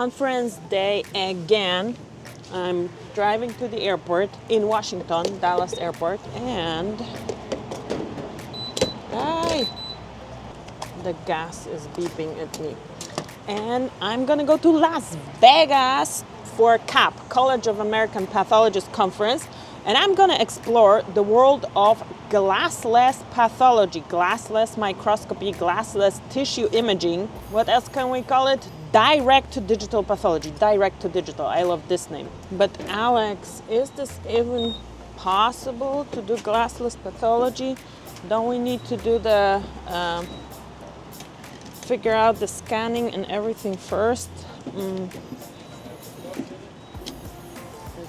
conference day again. I'm driving to the airport in Washington, Dallas airport, and the gas is beeping at me. And I'm gonna go to Las Vegas for CAP, College of American Pathologists Conference, and I'm gonna explore the world of glassless pathology, glassless microscopy, glassless tissue imaging. What else can we call it? Direct to digital pathology, direct to digital. I love this name. But Alex, is this even possible to do glassless pathology? Don't we need to do the figure out the scanning and everything first? Is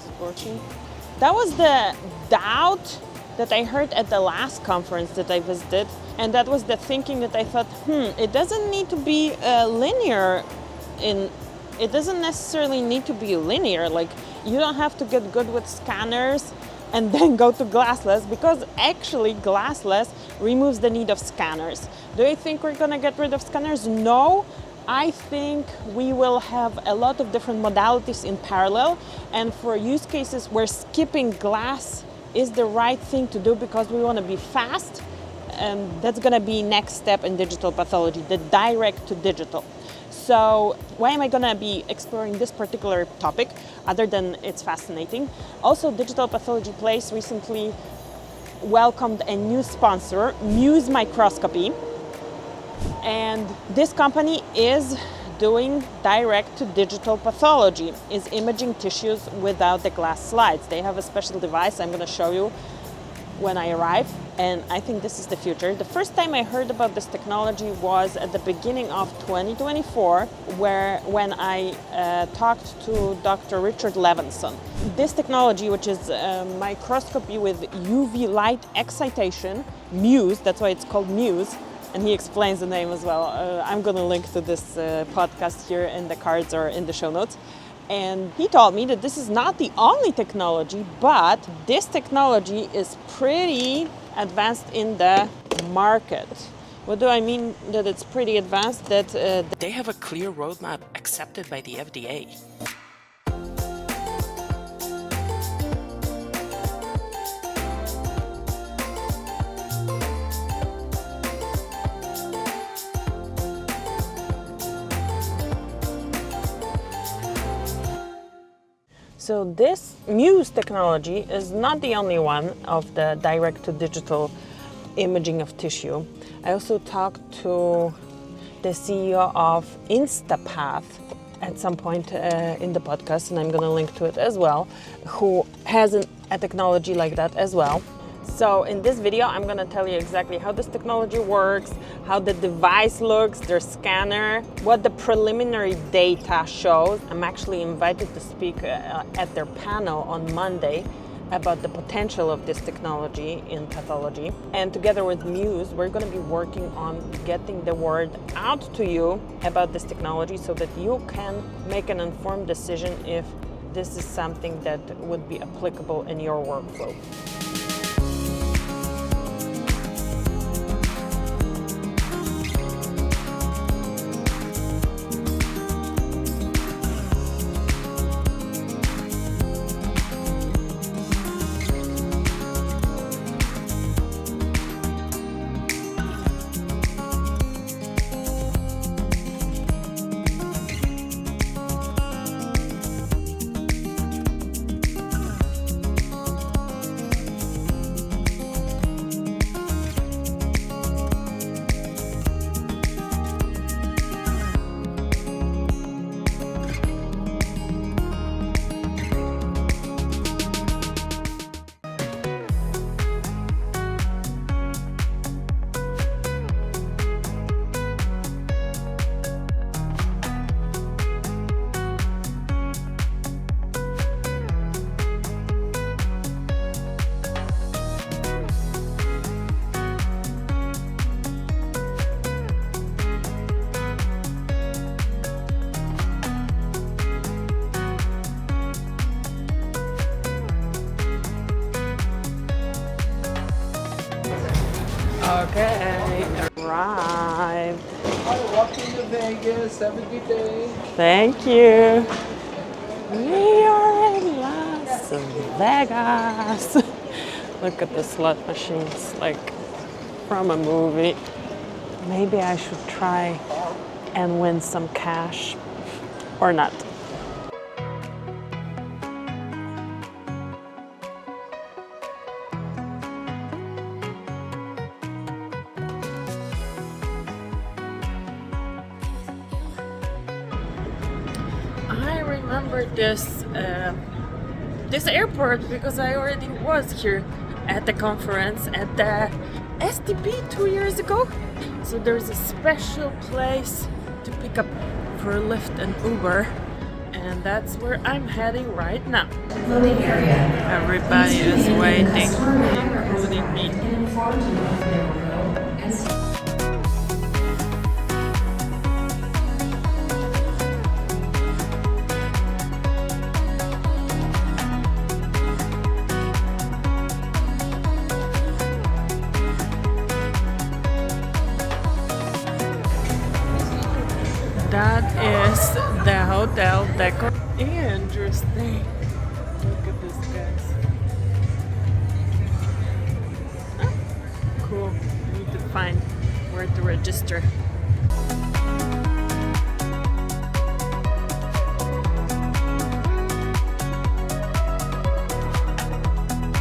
it working? That was the doubt that I heard at the last conference that I visited, and that was the thinking that I thought, it doesn't need to be linear. It doesn't necessarily need to be linear. Like, you don't have to get good with scanners and then go to glassless, because actually glassless removes the need of scanners. Do you think we're gonna get rid of scanners? No. I think we will have a lot of different modalities in parallel, and for use cases where skipping glass is the right thing to do because we want to be fast, and that's going to be next step in digital pathology, the direct to digital. So why am I going to be exploring this particular topic other than it's fascinating? Also, Digital Pathology Place recently welcomed a new sponsor, Muse Microscopy. And this company is doing direct to digital pathology, is imaging tissues without the glass slides. They have a special device I'm going to show you when I arrive, and I think this is the future. The first time I heard about this technology was at the beginning of 2024, when I talked to Dr. Richard Levinson. This technology, which is microscopy with UV light excitation, Muse, that's why it's called Muse, and he explains the name as well. I'm going to link to this podcast here in the cards or in the show notes. And he told me that this is not the only technology, but this technology is pretty advanced in the market. What do I mean that it's pretty advanced? That they have a clear roadmap accepted by the FDA. So this Muse technology is not the only one of the direct to digital imaging of tissue. I also talked to the CEO of Instapath at some point in the podcast, and I'm going to link to it as well, who has a technology like that as well. So in this video, I'm going to tell you exactly how this technology works, how the device looks, their scanner, what the preliminary data shows. I'm actually invited to speak at their panel on Monday about the potential of this technology in pathology. And together with Muse, we're going to be working on getting the word out to you about this technology so that you can make an informed decision if this is something that would be applicable in your workflow. Okay, arrived. Welcome to Vegas. Have a good day. Thank you. We are in Las Vegas. Look at the slot machines, like from a movie. Maybe I should try and win some cash or not. I remember this airport because I already was here at the conference at the STP 2 years ago. So there's a special place to pick up for Lyft and Uber, and that's where I'm heading right now. Loading area. Everybody is waiting, including me. That is the hotel decor. Interesting. Look at this, guys. Ah, cool. I need to find where to register.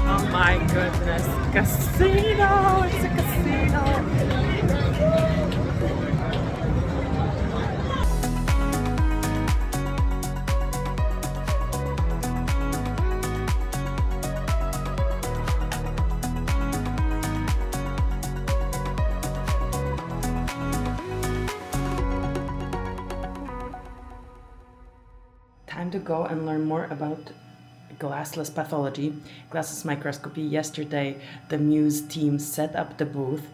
Oh my goodness. Casino! It's a casino! Time to go and learn more about glassless pathology, glassless microscopy. Yesterday, the Muse team set up the booth.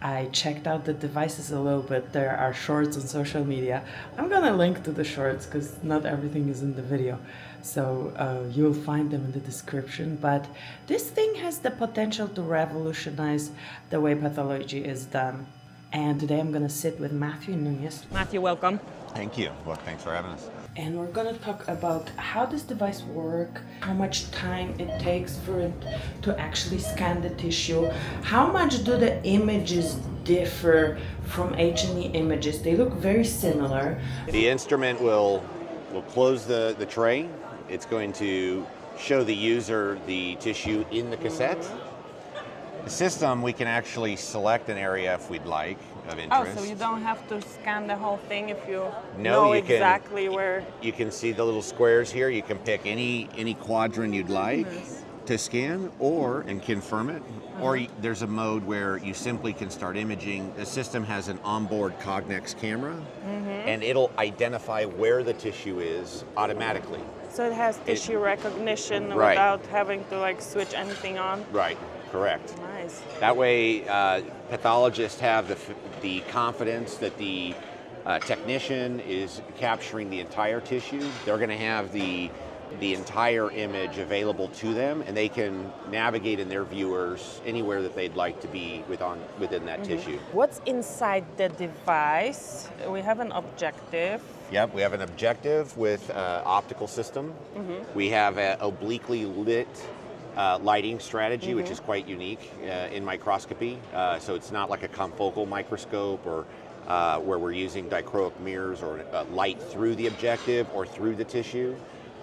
I checked out the devices a little bit. There are shorts on social media. I'm gonna link to the shorts because not everything is in the video. So you'll find them in the description. But this thing has the potential to revolutionize the way pathology is done. And today I'm gonna sit with Matthew Nunez. Matthew, welcome. Thank you. Well, thanks for having us. And we're gonna talk about how this device works, how much time it takes for it to actually scan the tissue, how much do the images differ from H&E images. They look very similar. The instrument will close the tray. It's going to show the user the tissue in the cassette. The system, we can actually select an area if we'd like of interest. Oh, so you don't have to scan the whole thing if you No, know you exactly can, where. You can see the little squares here. You can pick any quadrant you'd like to scan and confirm it. Or there's a mode where you simply can start imaging. The system has an onboard Cognex camera, and it'll identify where the tissue is automatically. So it has tissue recognition Right. without having to like switch anything on. Right, correct. Nice. That way, pathologists have the confidence that the technician is capturing the entire tissue. They're going to have the entire image available to them, and they can navigate in their viewers anywhere that they'd like to be within that tissue. What's inside the device? We have an objective. Yep, we have an objective with optical system. We have an obliquely lit lighting strategy, which is quite unique in microscopy. So it's not like a confocal microscope or where we're using dichroic mirrors or light through the objective or through the tissue.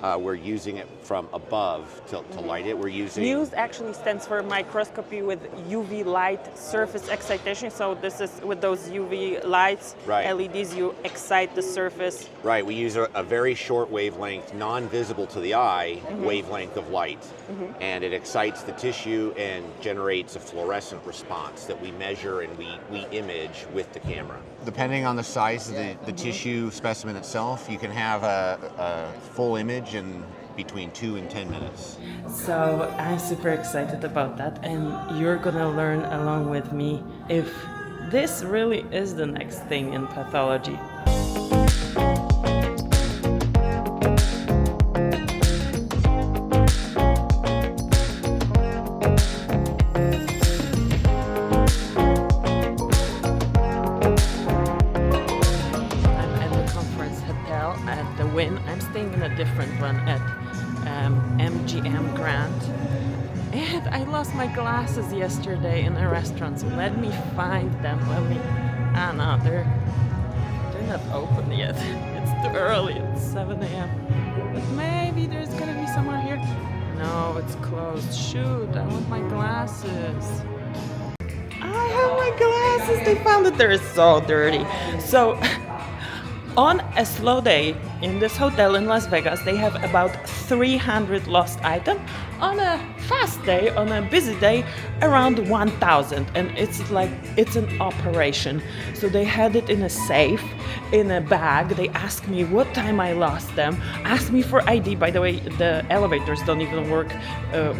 We're using it from above to light it. We're using... Muse actually stands for microscopy with UV light surface excitation. So this is with those UV lights, Right. LEDs, you excite the surface. Right, we use a very short wavelength, non-visible to the eye, wavelength of light. And it excites the tissue and generates a fluorescent response that we measure and we image with the camera. Depending on the size of the tissue specimen itself, you can have a full image in between 2 and 10 minutes. So I'm super excited about that, and you're gonna learn along with me if this really is the next thing in pathology. p.m. grant. And I lost my glasses yesterday in a restaurant, so let me find them. Ah no, they're not open yet. It's too early, it's 7 a.m. But maybe there's gonna be somewhere here. No, it's closed. Shoot, I want my glasses. I have my glasses. They found it. They're so dirty. So on a slow day in this hotel in Las Vegas, they have about 300 lost items. On a fast day, on a busy day, around 1,000. And it's like, it's an operation. So they had it in a safe, in a bag. They asked me what time I lost them, asked me for ID. By the way, the elevators don't even work,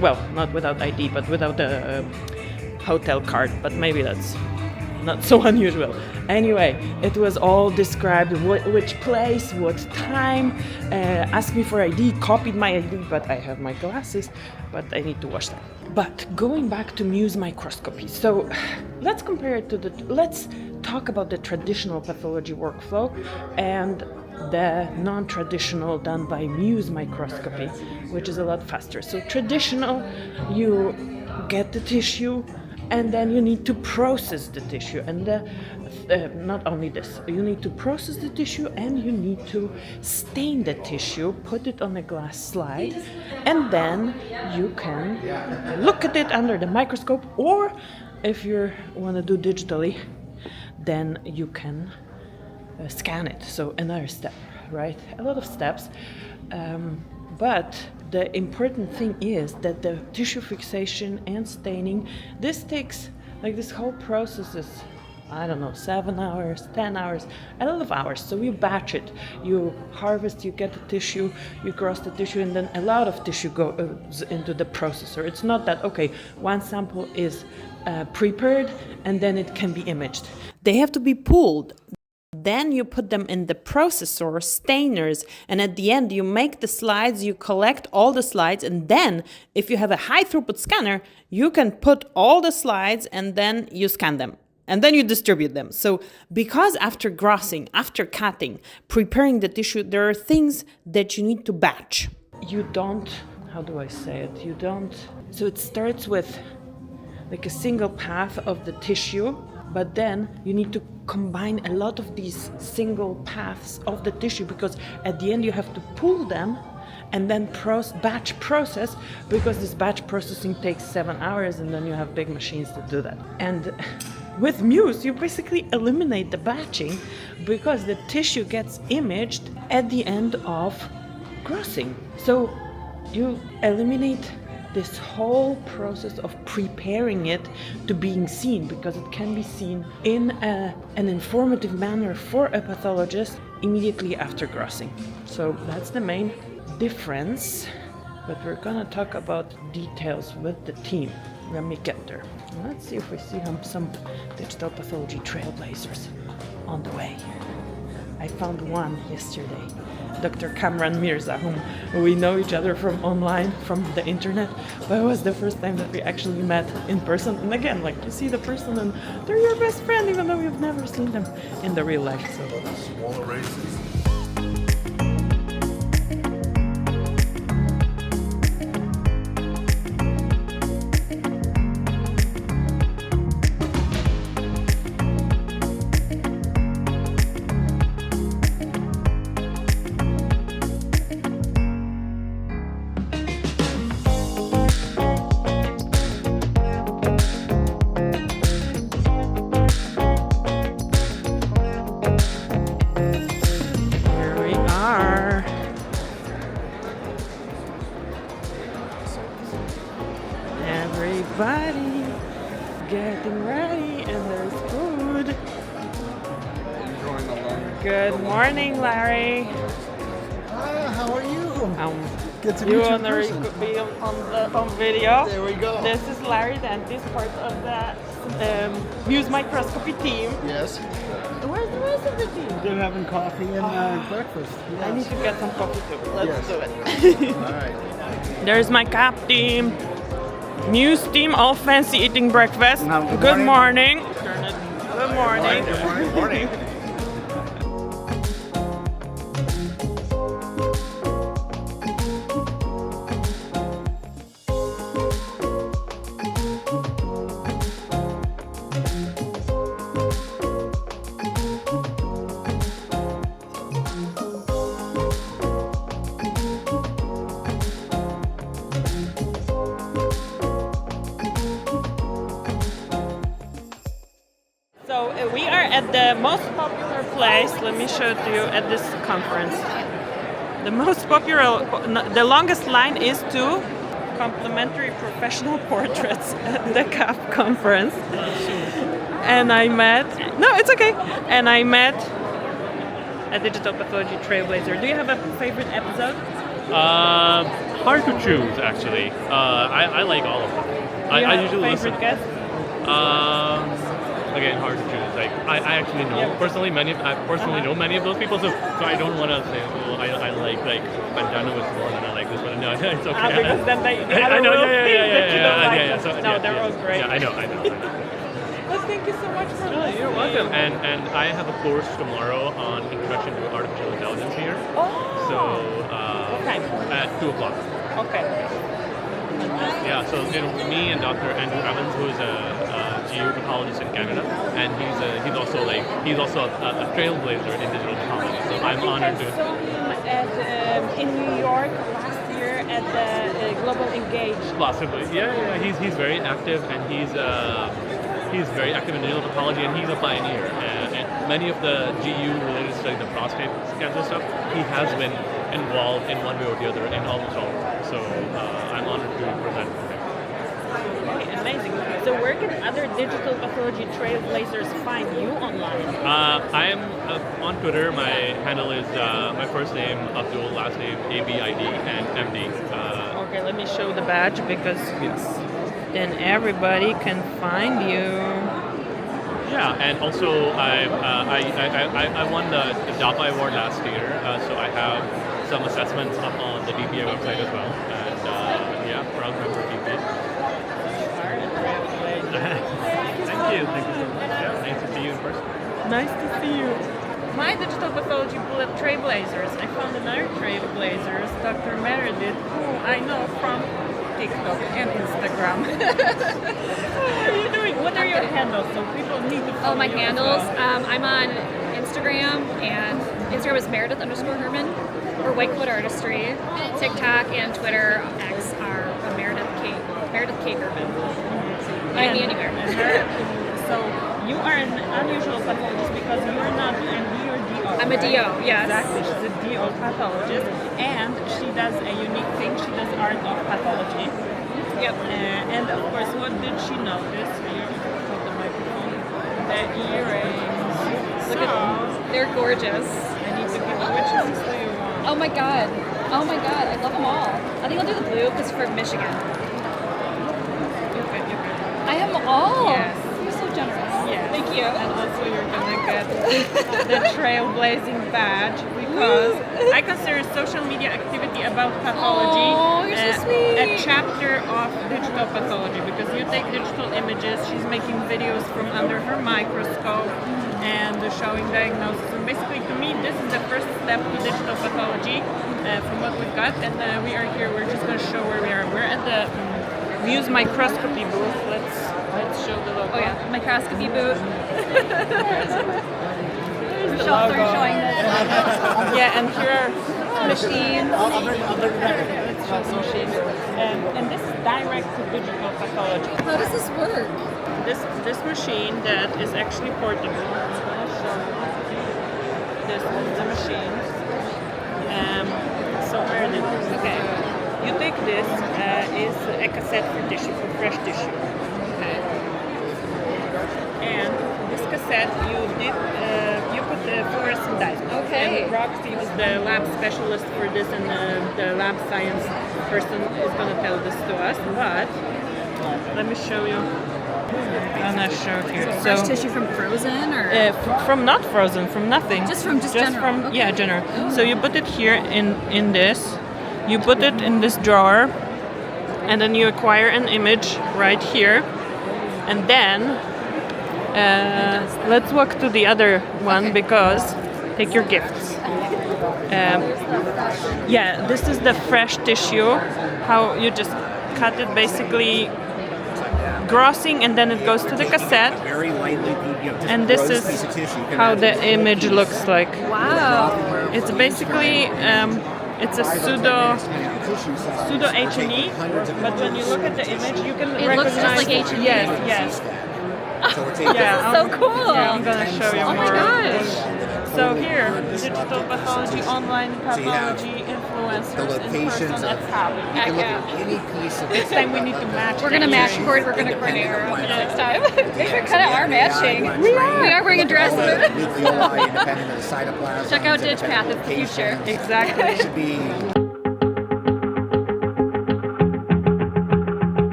well, not without ID, but without the hotel card. But maybe that's not so unusual. Anyway, it was all described, which place, what time, asked me for ID, copied my ID, but I have my glasses, but I need to wash them. But going back to Muse Microscopy, so let's compare it to let's talk about the traditional pathology workflow and the non-traditional done by Muse Microscopy, which is a lot faster. So traditional, you get the tissue, and then you need to process the tissue. And not only this, you need to process the tissue and you need to stain the tissue, put it on a glass slide, and then you can look at it under the microscope, or if you want to do digitally, then you can scan it. So another step, right? A lot of steps. But the important thing is that the tissue fixation and staining, this takes, like this whole process is, I don't know, 7 hours, 10 hours, a lot of hours. So you batch it, you harvest, you get the tissue, you cross the tissue, and then a lot of tissue goes into the processor. It's not that, okay, one sample is prepared and then it can be imaged. They have to be pulled. Then you put them in the processor, stainers, and at the end you make the slides, you collect all the slides, and then if you have a high throughput scanner, you can put all the slides and then you scan them. And then you distribute them. So because after grossing, after cutting, preparing the tissue, there are things that you need to batch. You don't, how do I say it? You don't, so it starts with like a single path of the tissue, but then you need to combine a lot of these single paths of the tissue, because at the end you have to pull them and then batch process, because this batch processing takes 7 hours, and then you have big machines to do that. And with Muse, you basically eliminate the batching because the tissue gets imaged at the end of grossing. So you eliminate this whole process of preparing it to being seen, because it can be seen in an informative manner for a pathologist immediately after grossing. So that's the main difference, but we're gonna talk about details with the team when we get there. Let's see if we see some digital pathology trailblazers on the way. I found one yesterday, Dr. Kamran Mirza, whom we know each other from online, from the internet, but it was the first time that we actually met in person. And again, like, you see the person and they're your best friend, even though you've never seen them in the real life. So Smaller races. everybody getting ready, and there's food. Enjoying the lunch. Good morning, Larry. How are you? Good to meet You you in want to person. be on video? There we go. This is Larry Dentist, part of the Muse Microscopy team. Yes. Where's the rest of the team? They're having coffee and breakfast. Yes. I need to get some coffee too. Let's Yes. do it. All right. There's my cap team. Muse team, all fancy eating breakfast. Good morning. Turn it. Good morning. Good morning. at the most popular place. Let me show it to you at this conference. The most popular, the longest line is to complimentary professional portraits at the CAP conference. And I met, no, it's okay. And I met a digital pathology trailblazer. Do you have a favorite episode? Hard to choose, actually. I like all of them. I usually listen. Favorite guest? Again, hard to choose. Like I actually know personally know many of those people, so I don't want to say, oh, I like Pantano was more than I like this one. No, it's okay. Because then they have I know, a real thing that you don't like. So, no, they're all great. Yeah, I know. Well, thank you so much for listening. You're welcome. And I have a course tomorrow on Introduction to Artificial Intelligence here. Oh. So Okay. at 2:00. Okay. Yeah, so me and Dr. Andrew Evans, who is a geopathologist in Canada, and he's also a trailblazer in digital pathology. So I'm honored to. I saw him in New York last year at the Global Engage. Possibly, yeah. He's very active, and he's very active in digital pathology, and he's a pioneer. And many of the GU-related studies, the prostate cancer stuff, he has been involved in one way or the other in almost all of them. So I'm honored to present for him. Okay, amazing. So where can other digital pathology trailblazers find you online? I am on Twitter. My handle is my first name, Abdul, last name, ABID, and MD. Okay, let me show the badge because then everybody can find you. Yeah, and also I won the DAPA award last year, so I have some assessments up on the DPA website as well. And proud member of DPA. Thank you so much. Yeah, nice to see you in person. Nice to see you. My digital pathology bullet trailblazers. I found another trailblazers, Dr. Meredith, who I know from TikTok and Instagram. How are you doing? What are your handles? So people need to follow my you handles. as well. I'm on Instagram, and Instagram is Meredith_Herman or Whitecoat Artistry. TikTok and Twitter X are Meredith K Herman. Find me anywhere. So you are an unusual pathologist because you're not an D or DO. I'm a DO, yes. Exactly. She's a DO pathologist, and she does a unique thing. She does art of pathology. Yep. And of course, what did she notice? Here, hold the microphone. The earrings. Look at them. They're gorgeous. I need to give you which ones do you want? Oh my god, I love them all. I think I'll do the blue because for Michigan. You can. I have them all. Yes. You're so generous. Yes. Thank you. And also you're gonna get the trailblazing badge because I consider social media activity about pathology Oh, you're so sweet. a chapter of digital pathology because you take digital images, she's making videos from under her microscope and showing diagnosis. And basically to me this is the first step to digital pathology from what we've got, and we are here, we're just gonna show where we are. We're at the Muse Microscopy booth. Let's show the logo. Oh yeah, microscopy boot. There's the Shelf logo. are showing this. Yeah, and here are Machines. let's show some machines. And this is direct to digital pathology. How does this work? This machine that is actually portable. I'm gonna show you. This is the machine. So where did this? Okay. You take this is a cassette for tissue, for fresh tissue. Okay. And this cassette you put the fluorescent dye. Okay. And Roxy was the lab specialist for this, and the lab science person is going to tell this to us. But let me show you. I'm not sure here. Fresh tissue from frozen or? From not frozen, from nothing. Just general. From Okay. yeah, general. So you put it here in this. You put it in this drawer, and then you acquire an image right here, and then let's walk to the other one because take your gifts. Yeah, this is the fresh tissue. How you just cut it basically. Grossing, and then it goes to the cassette, Very lightly, and this is how the image looks like. Wow. It's basically it's a pseudo H&E, but when you look at the image, you can It looks recognize. just like H&E. Yes, yes. So we're taking Yeah, So cool. Yeah, I'm gonna show you Oh my more. gosh. So here, digital pathology, online pathology, influencers, the locations in person, of- that's how. You can look at any piece of Next time we need to match. We're gonna the match earrings. we're gonna coordinate our outfits next time. We kind of are matching. We are wearing a dress. nucleoli independent of the cytoplasm. Check out Ditch Path, it's the future. Exactly. It should be.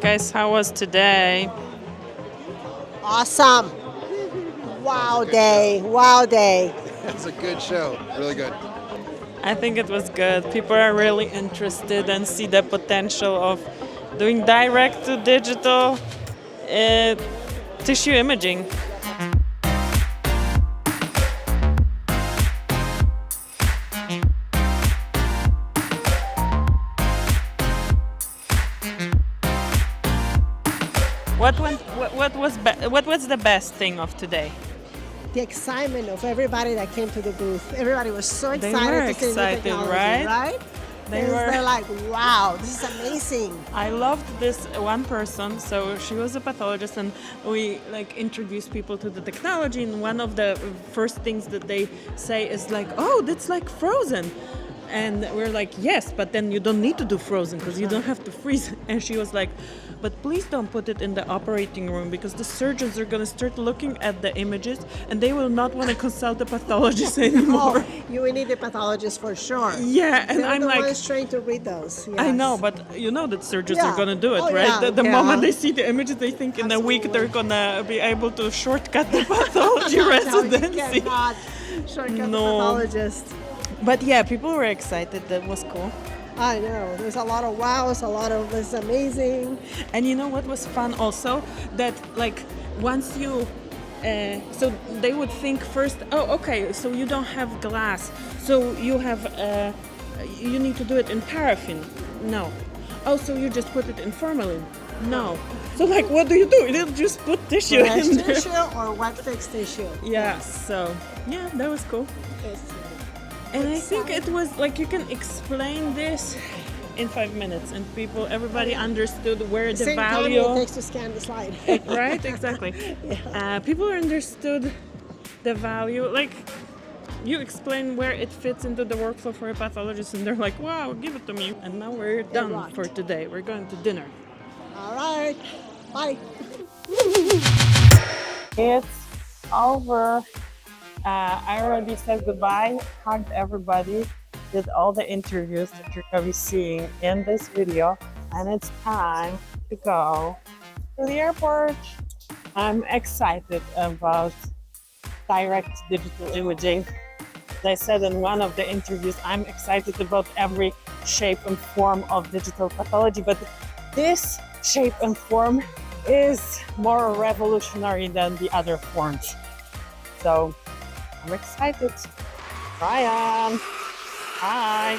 Guys, how was today? Awesome. Wow day. Wow day. It's a good show. Really good. I think it was good. People are really interested and see the potential of doing direct to digital tissue imaging. What was the best thing of today? The excitement of everybody that came to the booth. Everybody was so They excited were to see the excited, technology, right? right? They Because were. They're like, wow, this is amazing. I loved this one person. So she was a pathologist, and we like introduced people to the technology. And one of the first things that they say is like, "Oh, that's like frozen." And we're like, yes, but then you don't need to do frozen because you don't have to freeze. And she was like, but please don't put it in the operating room because the surgeons are going to start looking at the images and they will not want to consult the pathologist anymore. Oh, you will need a pathologist for sure. Yeah, and They're I'm the like, ones trained to read those. I yes. know, but you know that surgeons are Yeah. going to do it, Oh, right? yeah, The yeah. moment they see the images, they think in a week they're going to be able to shortcut the pathology No, residency. you cannot shortcut No. the pathologist. But yeah, people were excited. That was cool. I know. There's a lot of wows, a lot of this is amazing. And you know what was fun also? That like once you, so they would think first, oh, okay, so you don't have glass, so you have, you need to do it in paraffin. No. Oh, so you just put it in formalin. No. So like, what do? You just put tissue Fresh in there. tissue or wet fixed tissue. Yeah. So yeah, that was cool. It's- And I think it was like you can explain this in 5 minutes, and everybody understood where the Same time value. it takes to scan the slide. Right, exactly. People understood the value. Like you explain where it fits into the workflow for a pathologist, and they're like, "Wow, give it to me!" And now we're done rocked. for today. We're going to dinner. All right. Bye. It's over. I already said goodbye, hugged everybody, did all the interviews that you're going to be seeing in this video, and it's time to go to the airport. I'm excited about direct digital imaging. As I said in one of the interviews, I'm excited about every shape and form of digital pathology, but this shape and form is more revolutionary than the other forms. So I'm excited. Brian, hi.